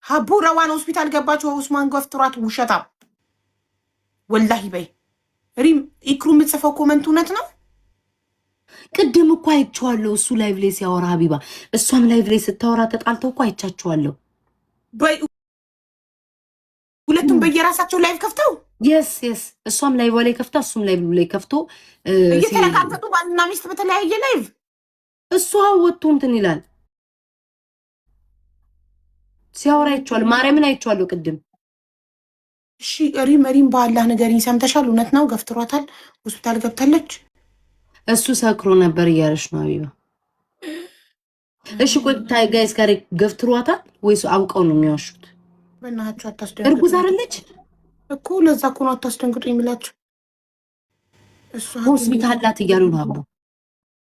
ሀቡ ረዋን ሆስፒታል ገባች። ኡስማን ገፍትሯት ውሸታ ወላሂ በይ ሪም ኢክሩ የምትጽፈው ኮመንት እውነት ነው። ቅድም እኮ አይቼዋለሁ እሱ ላይቭ ላይ ሲያወራ ሀቢባ እሷም ላይቭ ላይ ስታወራ ተጣልተው እኮ አይቻቸዋለሁ። ሁለቱም በየራሳቸው ላይቭ ከፍተው የስ እሷም ላይቭ ላይ ከፍታ እሱም ላይቭ ላይ ከፍቶ እየተለቃቀጡ ባልና ሚስት በተለያየ ላይቭ እሷ ወጥቶ እንትን ይላል ሲያወራ አይቼዋለሁ። ማርያምን አይቼዋለሁ ቅድም። እሺ ሪም በአላህ ንገሪኝ፣ ሰምተሻል? እውነት ነው ገፍትሯታል? ሆስፒታል ገብታለች? እሱ ሰክሮ ነበር እያለች ነው ሀቢባ። እሺ ቆይ ጋይስ ጋር ገፍትሯታል ወይስ አውቀው ነው የሚዋሹት? በእናታችሁ አታስደንግጡ። እርጉዝ አይደለች እኮ ለዛ እኮ ነው አታስደንግጡ የሚላችሁ። እሷ ሆስፒታል ላት እያሉ ነው አቡ።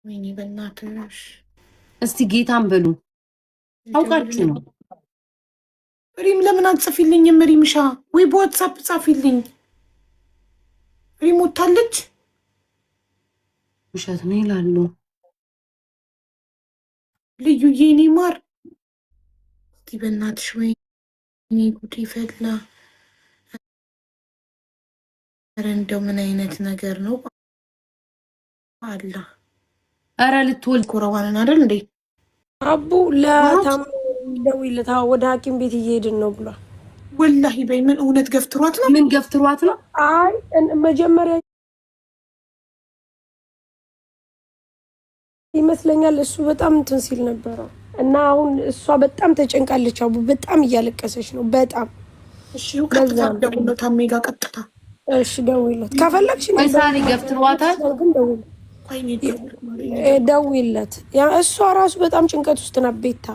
ወይኔ በእናትሽ እስቲ ጌታን በሉ አውቃችሁ ነው። ሪም ለምን አትጽፊልኝም? ሪምሻ ወይ በዋትሳፕ ጻፊልኝ። ሪም ወታለች። ውሸት ነው ይላሉ። ልዩ የኔ ማር እስቲ በእናትሽ ወይ ጉድ ይፈላ። ኧረ እንደው ምን አይነት ነገር ነው አላ። ኧረ ልትወልድ ኮረዋንን አይደል እንዴ አቡ ለታም ደውይለታ ወደ ሐኪም ቤት እየሄድን ነው ብሏል። ወላሂ በይ ምን እውነት ገፍትሯት ነው? ምን ገፍትሯት ነው? አይ መጀመሪያ ይመስለኛል እሱ በጣም እንትን ሲል ነበረ እና አሁን እሷ በጣም ተጨንቃለች። አቡ በጣም እያለቀሰች ነው በጣም። እሺ ቀጥታ ደውሎ ታሜ ጋር ቀጥታ እሺ ደውይለት ከፈለግሽ ነው። ሳሪ ገፍትሯታል ግን ደውይለት። ያ እሷ ራሱ በጣም ጭንቀት ውስጥ ናት ቤታ።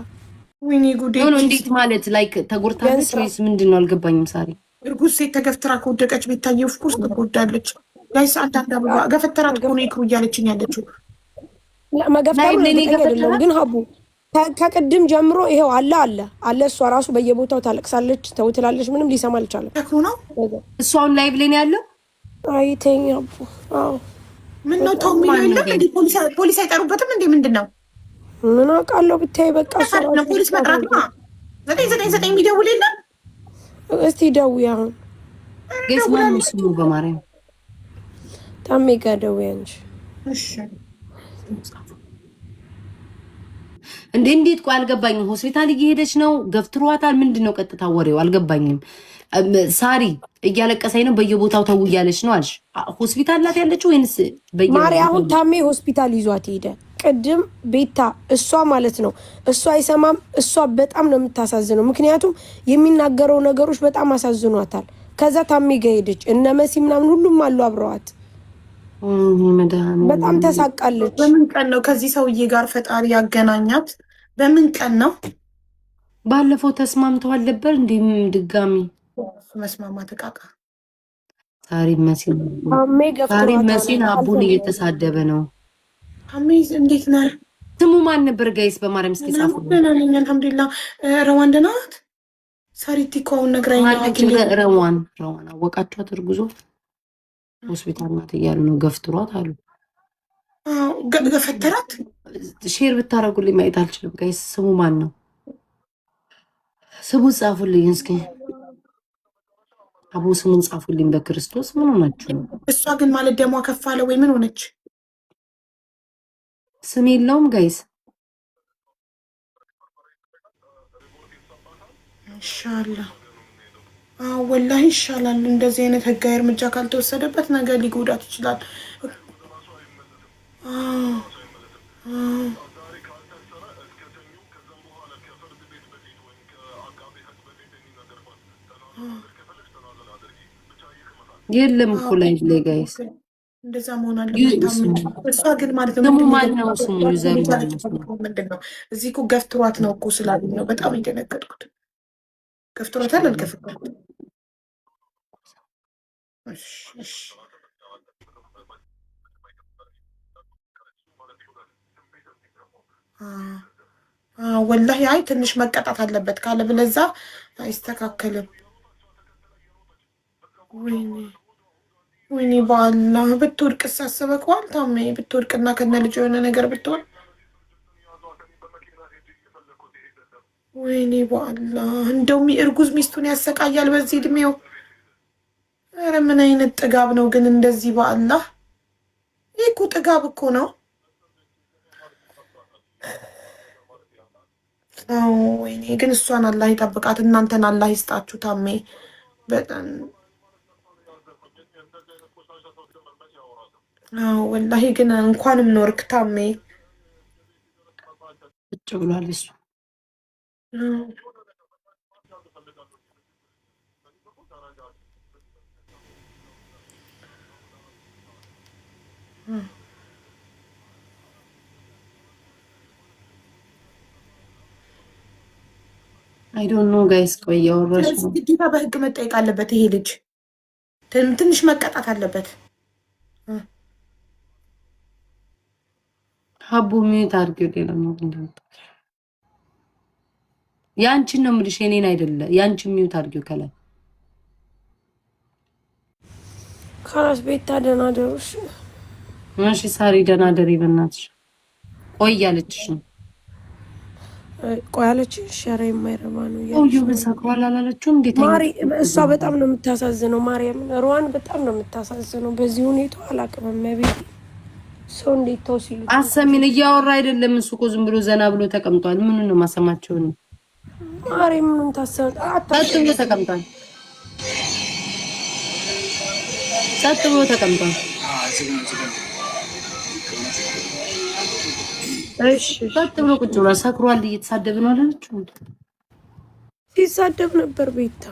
ወይኔ ጉዴ ነው እንዴት ማለት ላይክ ተጎድታለች ወይስ ምንድነው? አልገባኝም። ሳሪ እርጉዝ ሴት ተገፍትራ ከወደቀች ቤታዬ ኦፍ ኮርስ ትጎዳለች። ጋይስ አንዳንድ አበባ ገፈተራት እኮ ነው ይክሩ እያለችኝ ያለችው። መገፍተሩ አይደለም ግን ሀቡ ከቅድም ጀምሮ ይሄው አለ እሷ ራሱ በየቦታው ታለቅሳለች፣ ተው ትላለች። ምንም ሊሰማ አልቻለም። ተክሩ ነው እሷ አሁን ላይቭ ላይ ነው ያለው። አይተኛ አቡ አዎ ምን ነው ተው የሚለው እንዴ? ፖሊስ አይጠሩበትም እንዴ? ምንድነው? ምን አውቃለሁ ብታይ በቃ ነው ፖሊስ መጥራት ነው። 999 የሚደውል የለም። እስቲ ደውይ አሁን ገስ ማን ስሙ በማርያም ታሜ ጋር ደውይ እንጂ እሺ። እንዴት ቆይ አልገባኝም። ሆስፒታል እየሄደች ነው ገፍትሯታል? ምንድነው ቀጥታ ወሬው አልገባኝም። ሳሪ እያለቀሰኝ ነው በየቦታው ተው እያለች ነው አልሽ። ሆስፒታል ላት ያለችው ወይንስ ማሪ? አሁን ታሜ ሆስፒታል ይዟት ሄደ። ቅድም ቤታ እሷ ማለት ነው እሷ አይሰማም። እሷ በጣም ነው የምታሳዝነው፣ ምክንያቱም የሚናገረው ነገሮች በጣም አሳዝኗታል። ከዛ ታሜ ጋር ሄደች። እነ መሲ ምናምን ሁሉም አሉ አብረዋት። በጣም ተሳቃለች። በምን ቀን ነው ከዚህ ሰውዬ ጋር ፈጣሪ ያገናኛት? በምን ቀን ነው? ባለፈው ተስማምተዋል ነበር እንዴም ድጋሚ መስማማት ተቃቃ። ሳሪ መሲን አቡን እየተሳደበ ነው። አሜዝ እንዴት ነህ? ስሙ ማን ነበር ጋይስ? በማርያም እስኪ ጻፉ። አልሐምዱሊላህ። ረዋን ደህና ናት። ሳሪቲ እኮ አሁን ነግራኝ ነው። ረዋን አወቃችኋት? እርጉዞ ሆስፒታል ናት እያሉ ነው። ገፍትሯት አሉ። ገፈተራት። ሼር ብታረጉልኝ ማየት አልችልም ጋይስ። ስሙ ማን ነው? ስሙ ጻፉልኝ እስኪ። አቡ ስሙን ጻፉልኝ በክርስቶስ። ምን ሆናችሁ ነው? እሷ ግን ማለት ደሟ ከፍ አለ ወይ ምን ሆነች? ስም የለውም ጋይስ። ኢንሻአላህ ወላሂ ይሻላል። እንደዚህ አይነት ህጋዊ እርምጃ ካልተወሰደበት ነገር ሊጎዳት ይችላል። የለም እኮ ላይ ጋይስ እንደዛ መሆን አለበት። እሷ ግን ማለት ነው ምንድነው እዚህ እኮ ገፍትሯት ነው እኮ ስላሉኝ ነው በጣም የደነገጥኩት። ገፍትሯታል አልገፈተርኩም። ወላሂ አይ ትንሽ መቀጣት አለበት ካለ ብለዛ አይስተካከልም። ወይኔ በአላህ ብትወድቅ ሳስበከዋል። ታሜ ብትወድቅና ከነ ልጅ የሆነ ነገር ብትሆን ወይኔ በአላህ እንደው እርጉዝ ሚስቱን ያሰቃያል በዚህ እድሜው። ኧረ ምን አይነት ጥጋብ ነው ግን እንደዚህ በአላህ። ይህ እኮ ጥጋብ እኮ ነው። ወይኔ ግን እሷን አላህ ይጠብቃት፣ እናንተን አላህ ይስጣችሁ። ታሜ በጣም ወላሂ ግን እንኳንም ኖርክ ታሜ። ቁጭ ብሏል እሱ። አይ ዶንት ኖ ጋይስ። ቆይ እያወራሽ ነው። ግዴታ በህግ መጠየቅ አለበት ይሄ ልጅ፣ ትንሽ መቀጣት አለበት። ሀቡ ሚዩት አድርጊው። ሌላ ነው ያንቺን ነው የምልሽ፣ የኔን አይደለ። ያንቺን ሚዩት አድርጊው ከላይ። ካላስ ቤታ ደህና ደሩሽ። እሺ ሳሪ ደህና ደሪ በእናትሽ። ቆይ ያለችሽ ነው። ቆይ አለችሽ። ሸራ የማይረባ ነው ቆዩ በሳክዋል አላለችውም። እንዴት ማሪ፣ እሷ በጣም ነው የምታሳዝነው። ማርያም ሩዋን በጣም ነው የምታሳዝነው በዚህ ሁኔታው። አላቅም መቤት ሰው እንዴት ተው ሲሉ አሰሚን እያወራ አይደለም እሱ እኮ ዝም ብሎ ዘና ብሎ ተቀምጧል። ምን ነው ማሰማቸው ነው? ማሪ ምንም ታሰብ ብሎ ተቀምጧል። ጸጥ ብሎ ተቀምጧል። እሺ ጸጥ ብሎ ቁጭ ብሏል። ሰክሯል። እየተሳደብ ነው አላለችው? ሲሳደብ ነበር ቤታ።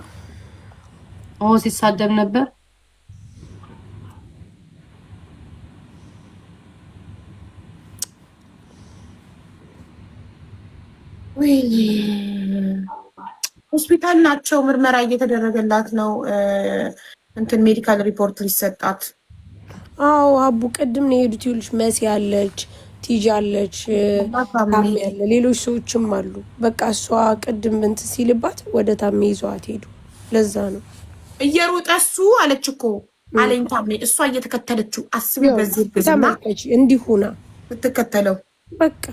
ሲሳደብ ነበር። ወይኔ ሆስፒታል ናቸው። ምርመራ እየተደረገላት ነው። እንትን ሜዲካል ሪፖርት ሊሰጣት። አዎ አቡ ቅድም ነው የሄዱት። ይኸውልሽ መሲ አለች፣ ቲጂ አለች፣ ታሜ ያለ ሌሎች ሰዎችም አሉ። በቃ እሷ ቅድም እንትን ሲልባት ወደ ታሜ ይዘዋት ሄዱ። ለዛ ነው እየሮጠ እሱ አለች እኮ አለኝ ታሜ። እሷ እየተከተለችው አስቢ። በዚህ ግዝና እንዲሁና ትከተለው። በቃ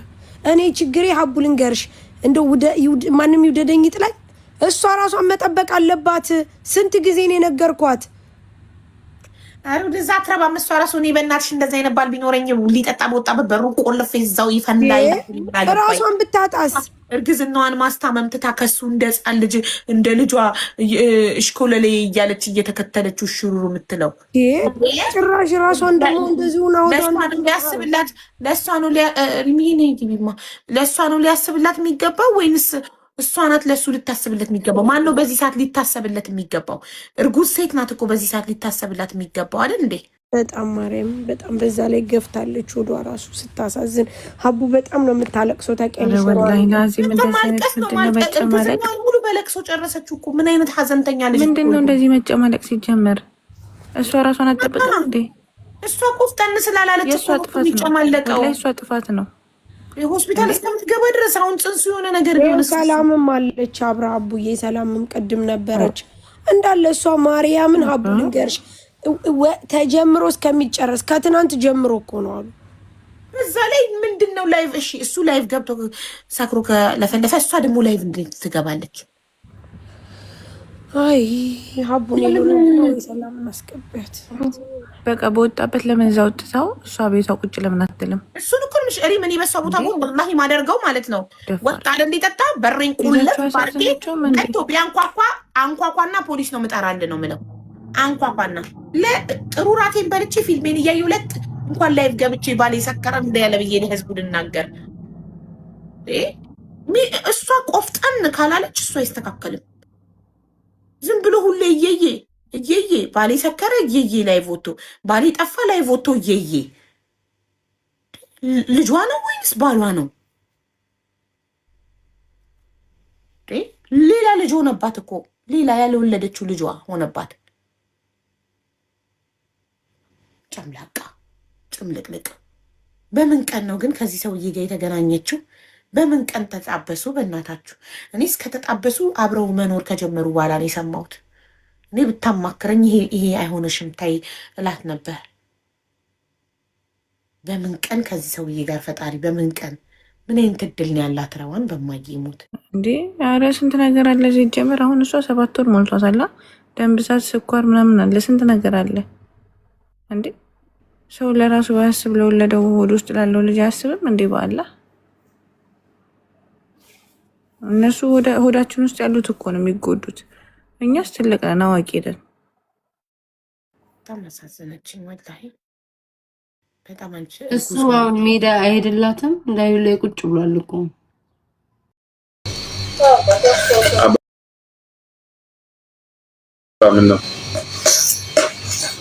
እኔ ችግሬ ሀቡ ልንገርሽ፣ እንደው ማንም ይውደደኝ ይጥላኝ፣ እሷ ራሷን መጠበቅ አለባት። ስንት ጊዜ ነው የነገርኳት? አሩ ደዛ አትረባ መስዋ ራሱ። እኔ በእናትሽ እንደዛ አይነት ባል ቢኖረኝ ሊጠጣ በወጣበት በሩ ቆልፌ እዛው ይፈንዳይ። ራሷን ብታጣስ እርግዝናዋን ማስታመም ትታ ከሱ እንደ ሕፃን ልጅ እንደ ልጇ እሽኮለሌ እያለች እየተከተለችው ሽሩሩ የምትለው ጭራሽ ራሷን ደግሞ እንደዚሁ ነው። ሊያስብላት ለእሷ ነው ለእሷ ነው ሊያስብላት የሚገባው ወይንስ እሷ ናት ለእሱ ልታስብለት የሚገባው? ማን ነው በዚህ ሰዓት ሊታሰብለት የሚገባው? እርጉዝ ሴት ናት እኮ በዚህ ሰዓት ሊታሰብላት የሚገባው አይደል እንዴ? በጣም ማርያም፣ በጣም በዛ ላይ ገፍታለች። ወዷ ራሱ ስታሳዝን። ሀቡ በጣም ነው የምታለቅሰው። ታውቂያለሽ? ሙሉ በለቅሶ ጨረሰችው እኮ። ምን አይነት ሀዘንተኛ ልጅ! ምንድን ነው እንደዚህ መጨማለቅ ሲጀመር? እሷ ራሷን አትጠብቅም እንዴ? እሷ ቆፍጠን ስላላለች የእሷ ጥፋት ነው። የእሷ ጥፋት ነው። ሆስፒታል እስከምትገባ ድረስ አሁን ጽንሱ የሆነ ነገር ቢሆን ሰላምም አለች አብራ አቡዬ። ሰላምም ቅድም ነበረች እንዳለ እሷ ማርያምን። ሀቡ ልንገርሽ ተጀምሮ እስከሚጨረስ ከትናንት ጀምሮ እኮ ነው አሉ። እዛ ላይ ምንድን ነው ላይቭ? እሺ እሱ ላይቭ ገብቶ ሰክሮ ከለፈለፈ እሷ ደግሞ ላይቭ እንዴት ትገባለች? አይ ሀቡ ሰላም ማስቀበት በቃ በወጣበት ለምን እዛ ወጥተው እሷ ቤቷ ቁጭ ለምን አትልም? እሱን እኮ ምሽ እሪ ምን ይበሳው ቦታ ነው ወላሂ ማደርገው ማለት ነው። ወጣ አይደል እንዲጠጣ በሬን ቁልፍ ባርኬ ከቶ ቢያንኳኳ አንኳኳና ፖሊስ ነው ምጠራልህ ነው ምለው። አንኳኳና ለጥሩ ራቴን በልቼ ፊልሜን እያየሁ ሁለት እንኳን ላይቭ ገብቼ ባሌ ሰከረ እንዳያለ ብዬ ለህዝቡ ልናገር። እሷ ቆፍጠን ካላለች እሷ አይስተካከልም። ዝም ብሎ ሁሌ እየዬ ባሌ ሰከረ እየዬ ላይ ቮቶ ባሌ ጠፋ ላይ ቮቶ እየዬ። ልጇ ነው ወይንስ ባሏ ነው? ሌላ ልጅ ሆነባት እኮ ሌላ ያልወለደችው ልጇ ሆነባት። ጨምላቃ ጭምልቅልቅ። በምን ቀን ነው ግን ከዚህ ሰውዬ ጋር የተገናኘችው? በምን ቀን ተጣበሱ? በእናታችሁ እኔ እስከተጣበሱ አብረው መኖር ከጀመሩ በኋላ ነው የሰማሁት። እኔ ብታማክረኝ ይሄ አይሆንሽም ታይ እላት ነበር። በምን ቀን ከዚህ ሰውዬ ጋር ፈጣሪ በምን ቀን ምን አይነት እድል ነው ያላት ረዋን በማይሞት እንዴ? ኧረ ስንት ነገር አለ ሲጀምር። አሁን እሷ 7 ወር ሞልቷታል። ደም ብዛት፣ ስኳር ምናምን አለ፣ ስንት ነገር አለ እንዴ። ሰው ለራሱ ባያስብ ለወለደው ሆድ ውስጥ ላለው ልጅ አያስብም እንዴ? በአላ እነሱ ሆዳችን ውስጥ ያሉት እኮ ነው የሚጎዱት። እኛስ ትልቅ ነን፣ አዋቂ ነን። በጣም አሳዘነችኝ ወላሂ በጣም። አንቺ እሱ አሁን ሜዳ አይሄድላትም እንዳዩ ላይ ቁጭ ብሏል እኮ ምነው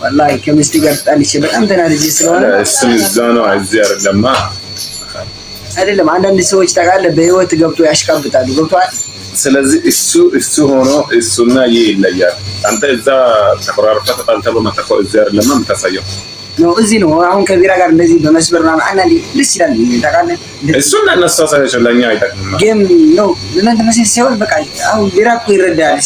ወላሂ ከሚስት ጋር ጣልቼ በጣም ተናድጄ ስለሆነ እሱም እዛ ነው እዚህ አይደለም። አንዳንድ ሰዎች ታውቃለህ በህይወት ገብቶ ያሽቃብጣሉ። ገብቷል። ስለዚህ እሱ ሆኖ እሱና ይሄ ይለያል። አንተ እዛ ተቆራርጠህ ተጣልተህ በመተኮ እዚህ አይደለም የምታሳየው ነው። እዚህ ነው አሁን ከቢራ ጋር እንደዚህ በመስበር ምናምን አንዳንዴ ደስ ይላል። ታውቃለህ እሱን ለእነሱ አሳየው ለእኛ አይጠቅምም። ጌም ነው ለእናንተ መሰለኝ ሲሆን በቃ አሁን ቢራ እኮ ይረዳል።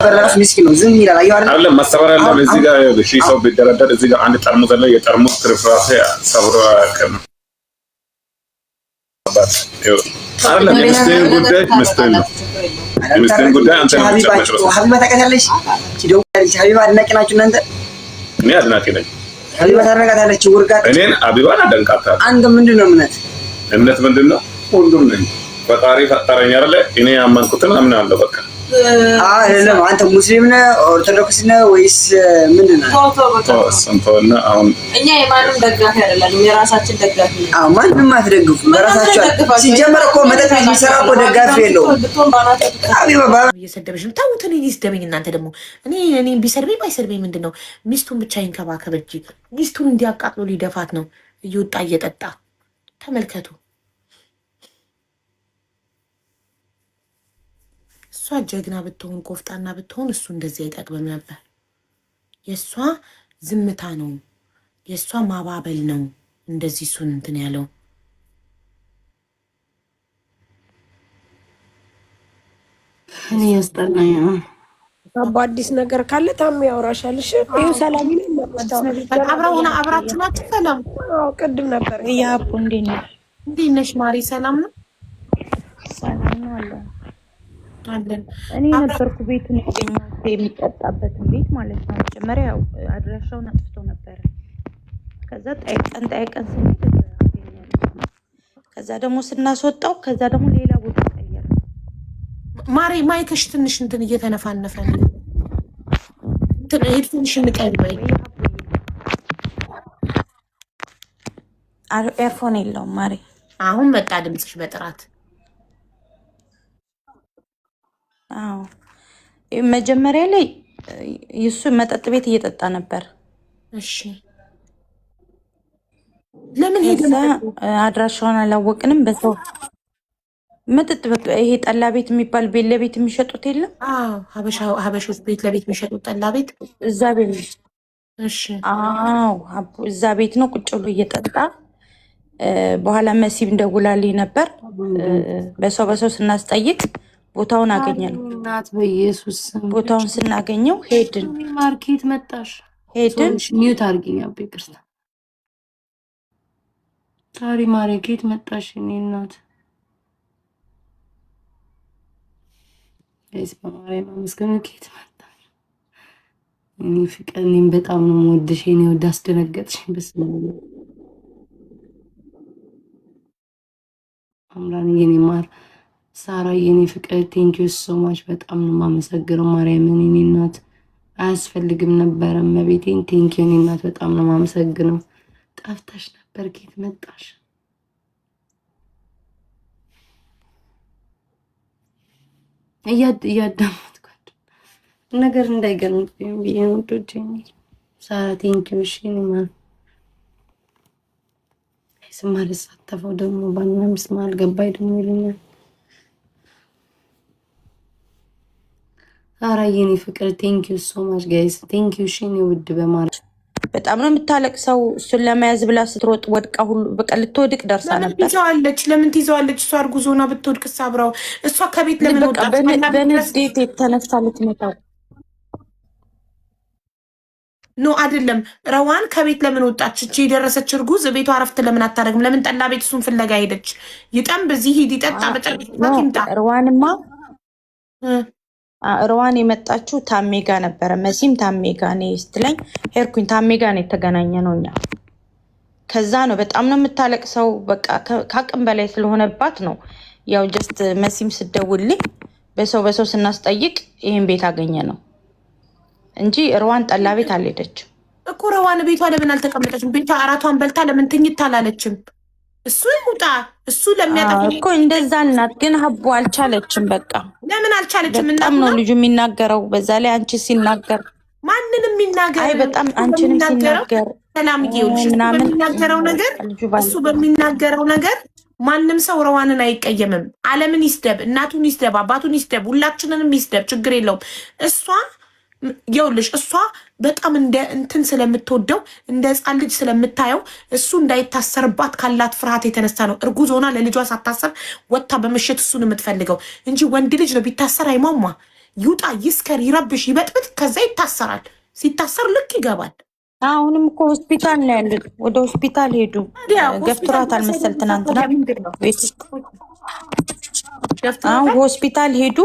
በራሱ ምስኪን ነው ዝም ይላል። አየሁ አይደል ማሰበር ያለው እዚህ ጋር ሺህ ሰው ቢደረደር እዚህ ጋር አንድ ጠርሙስ አለ። የጠርሙስ ትርፍራፊ ሰብሮ አያውቅም። አይደለም የምስቴን ጉዳይ አንተ ነው የምትጨምረው። ሀቢባ ታውቃታለሽ? ሀቢባ አድናቂ ናችሁ እናንተ? እኔ አድናቂ ነኝ። ሀቢባ ታደርጋታለች ውርጋት። እኔን ሀቢባን አደንቃታለሁ። አንተ ምንድን ነው እምነት ምንድን ነው? ሁሉም ነኝ። ፈጣሪ ፈጠረኝ አይደለ? እኔ ያመንኩትን አምናለሁ በቃ። አይደለም አንተ ሙስሊም ነህ ኦርቶዶክስ ነህ ወይስ ምንድን ነህ? ሰንቶና አሁን እኛ የማንም ደጋፊ አይደለም፣ የራሳችን ደጋፊ ነው። ማንንም አትደግፉ። በራሳችሁ ሲጀመር እኮ መጠጥ የሚሰራ እኮ ደጋፊ የለውም። እየሰደበሽ ነው። ተውት፣ እኔ ይስደበኝ። እናንተ ደግሞ እኔ ቢሰድበኝ ባይሰድበኝ ምንድን ነው? ሚስቱን ብቻ ይንከባከብ እንጂ ሚስቱን እንዲያቃጥሎ ሊደፋት ነው እየወጣ እየጠጣ ተመልከቱ። እሷ ጀግና ብትሆን ቆፍጣና ብትሆን እሱ እንደዚህ አይጠቅምም ነበር። የእሷ ዝምታ ነው፣ የእሷ ማባበል ነው እንደዚህ እሱን እንትን ያለው። እኔ ያስጠላኝ በአዲስ ነገር ካለ ታሚ ያወራሻል። እሺ ይሄ ሰላም ነው። አብራችሁ ናችሁ? ሰላም ቅድም ነበር። ያቡ እንዴት ነሽ ማሪ? ሰላም ነው። ሰላም ነው አለ አለን። እኔ ነበርኩ ቤቱን ያገኘሁት የሚጠጣበትን ቤት ማለት ነው። መጀመሪያ ያው አድራሻውን አጥፍቶ ነበረ። ከዛ ጠይቀን ስንሄድ አገኘን። ከዛ ደግሞ ስናስወጣው ከዛ ደግሞ ሌላ ቦታ ቀየረ። ማሪ ማይከሽ ትንሽ እንትን እየተነፋነፈ ነው። ትንሽ እንቀል በይ። ኤርፎን የለውም ማሪ። አሁን መጣ ድምፅሽ በጥራት። አዎ መጀመሪያ ላይ የሱ መጠጥ ቤት እየጠጣ ነበር። እሺ ለምን ሄደ? አድራሻውን አላወቅንም። በሰው መጠጥ በቃ ይሄ ጠላ ቤት የሚባል ቤት ለቤት የሚሸጡት የለም? አዎ ሀበሾች ቤት ለቤት የሚሸጡት ጠላ ቤት እዛ ቤት። እሺ አዎ እዛ ቤት ነው ቁጭ ብሎ እየጠጣ። በኋላ መሲብ እንደውላልኝ ነበር። በሰው ስናስጠይቅ ቦታውን አገኘነው። እናት በኢየሱስ ቦታውን ስናገኘው ሄድን። ማርኬት መጣሽ? ሄድን ሚዩት አድርጊኝ አቤ ክርስታ ታሪ ማርኬት መጣሽ? እኔ እናት በማርያም አመስገኑ። ኬት መጣሽ? እኔ ፍቅር እኔም በጣም ነው የምወድሽ። እኔ ወደ አስደነገጥሽኝ። በስመ አብ አምራን የኔ ማር ሳራ የኔ ፍቅር ቴንኪዩ ሶ ማች በጣም ነው የማመሰግነው። ማርያምን የኔ እናት አያስፈልግም ነበረ መቤቴን ቴንኪዩ የኔ እናት በጣም ነው የማመሰግነው። ጠፍተሽ ነበር ኬት መጣሽ? እያዳመጥኳቸው ነገር እንዳይገርምብኝ ብዬ ነው ዶጄ። ሳራ ቴንኪዩ እሺ። እኔ ማለት ስማ ልሳተፈው ደግሞ ባና ምስማ አልገባኝ ደግሞ ይሉኛል። ሳራ የኔ ፍቅር ቴንኪዩ ሶ ማች ጋይስ ቴንኪዩ እሺ። እኔ ውድ በማለት በጣም ነው የምታለቅሰው። እሱን ለመያዝ ብላ ስትሮጥ ወድቃ ሁሉ በቃ ልትወድቅ ደርሳ ነበር። ለምን ትይዘዋለች? እሷ እርጉዞና ብትወድቅ ሳብራው እሷ ከቤት ለምን ወጣች? በንዴት የተነሳ ልትመታው ኖ አይደለም። ረዋን ከቤት ለምን ወጣች? እቺ የደረሰች እርጉዝ ቤቷ አረፍት ለምን አታደርግም? ለምን ጠላ ቤት እሱን ፍለጋ ሄደች? ይጠም በዚህ ሂድ ይጠጣ በጨርታ ረዋንማ ረዋን የመጣችው ታሜ ጋ ነበረ። መሲም ታሜ ጋ ነው ስትለኝ ሄርኩኝ። ታሜ ጋ ነው የተገናኘ ነው እኛ። ከዛ ነው በጣም ነው የምታለቅሰው። በቃ ከአቅም በላይ ስለሆነባት ነው ያው ጀስት መሲም ስደውልኝ በሰው ስናስጠይቅ ይሄን ቤት አገኘ ነው እንጂ ረዋን ጠላ ቤት አልሄደችም እኮ። ረዋን ቤቷ ለምን አልተቀመጠችም? ቤቷ አራቷን በልታ ለምን ትኝት አላለችም? እሱ ይሙጣ እሱ ለሚያጠፋ እኮ እንደዛ እናት ግን ሀቡ አልቻለችም። በቃ ለምን አልቻለችም? በጣም ነው ልጁ የሚናገረው። በዛ ላይ አንቺ ሲናገር ማንንም የሚናገር አይ በጣም አንቺንም ሲናገር ሰላም ይውልሽ በሚናገረው ነገር እሱ በሚናገረው ነገር ማንም ሰው ረዋንን አይቀየምም። ዓለምን ይስደብ፣ እናቱን ይስደብ፣ አባቱን ይስደብ፣ ሁላችንንም ይስደብ፣ ችግር የለውም። እሷ ይውልሽ እሷ በጣም እንደ እንትን ስለምትወደው እንደ ሕፃን ልጅ ስለምታየው እሱ እንዳይታሰርባት ካላት ፍርሃት የተነሳ ነው እርጉዝ ሆና ለልጇ ሳታሰር ወጥታ በምሽት እሱን የምትፈልገው እንጂ ወንድ ልጅ ነው ቢታሰር አይሟሟ፣ ይውጣ፣ ይስከር፣ ይረብሽ፣ ይበጥብጥ፣ ከዛ ይታሰራል። ሲታሰር ልክ ይገባል። አሁንም እኮ ሆስፒታል ነው ያሉት። ወደ ሆስፒታል ሄዱ። ገፍትሯታል መሰል ትናንትና አሁን ሆስፒታል ሄዱ።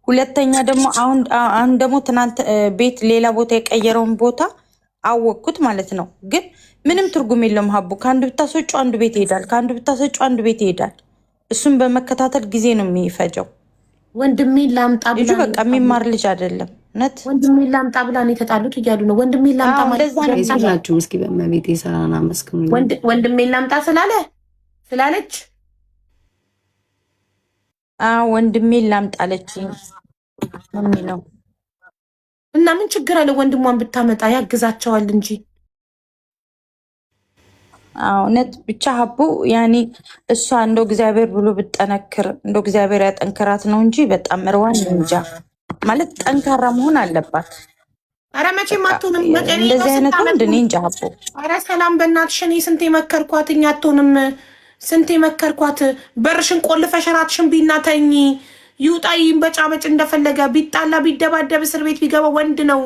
ሁለተኛ ደግሞ አሁን ደግሞ ትናንት ቤት ሌላ ቦታ የቀየረውን ቦታ አወቅኩት ማለት ነው። ግን ምንም ትርጉም የለውም ሀቡ። ከአንዱ ብታስወጩ አንዱ ቤት ይሄዳል፣ ከአንዱ ብታስወጩ አንዱ ቤት ይሄዳል። እሱም በመከታተል ጊዜ ነው የሚፈጀው። ወንድሜን ላምጣ ብላ ልጁ በቃ የሚማር ልጅ አይደለም። እውነት ወንድሜን ላምጣ ብላ ነው የተጣሉት እያሉ ነው። ወንድሜን ላምጣ ማለት ናችሁ። እስኪ በመቤት የሰራና መስክኑ ወንድሜን ላምጣ ስላለች ወንድሜን ላምጣለች የሚለው እና ምን ችግር አለ? ወንድሟን ብታመጣ ያግዛቸዋል እንጂ። እውነት ብቻ ሀቡ ያኔ እሷ እንደው እግዚአብሔር ብሎ ብጠነክር እንደው እግዚአብሔር ያጠንክራት ነው እንጂ በጣም ረዋን እንጃ ማለት ጠንካራ መሆን አለባት። ኧረ መቼም አትሆንም። እንደዚህ አይነት ወንድ እኔ እንጃ ሀቡ። ኧረ ሰላም በእናትሽ እኔ ስንቴ መከርኳት። እኛ አትሆንም ስንቴ መከርኳት። በርሽን ቆልፈሽ እራትሽን ቢና ተኝ። ይውጣ ይንበጫበጭ እንደፈለገ ቢጣላ ቢደባደብ እስር ቤት ቢገባ ወንድ ነው።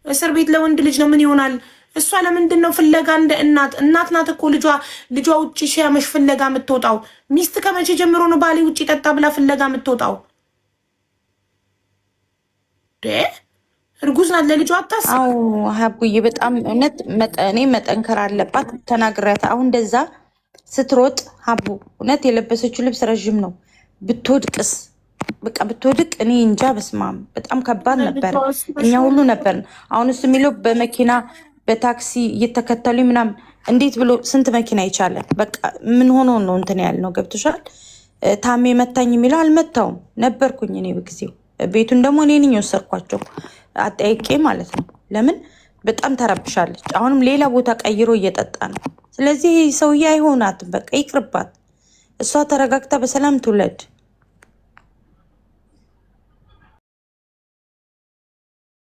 እስር ቤት ለወንድ ልጅ ነው። ምን ይሆናል? እሷ ለምንድን ነው ፍለጋ እንደ እናት ናት እኮ ልጇ ውጭ ሲያመሽ ፍለጋ የምትወጣው? ሚስት ከመቼ ጀምሮ ነው ባሌ ውጭ ጠጣ ብላ ፍለጋ የምትወጣው? እርጉዝ ናት። ለልጇ አታስብ። ሀቡዬ በጣም እውነት እኔ መጠንከር አለባት። ተናግሬያት አሁን እንደዛ ስትሮጥ ሀቡ እውነት የለበሰችው ልብስ ረዥም ነው። ብትወድቅስ በቃ ብትወድቅ እኔ እንጃ። በስማም በጣም ከባድ ነበር። እኛ ሁሉ ነበር። አሁን እሱ የሚለው በመኪና በታክሲ እየተከተሉ ምናምን እንዴት ብሎ ስንት መኪና ይቻላል? በቃ ምን ሆኖ ነው እንትን ያልነው? ገብቶሻል? ታሜ መታኝ የሚለው አልመታውም ነበርኩኝ እኔ በጊዜው። ቤቱን ደግሞ እኔ ነኝ የወሰድኳቸው አጠያቄ ማለት ነው። ለምን በጣም ተረብሻለች። አሁንም ሌላ ቦታ ቀይሮ እየጠጣ ነው። ስለዚህ ሰውዬ አይሆናትም። በቃ ይቅርባት። እሷ ተረጋግታ በሰላም ትውለድ።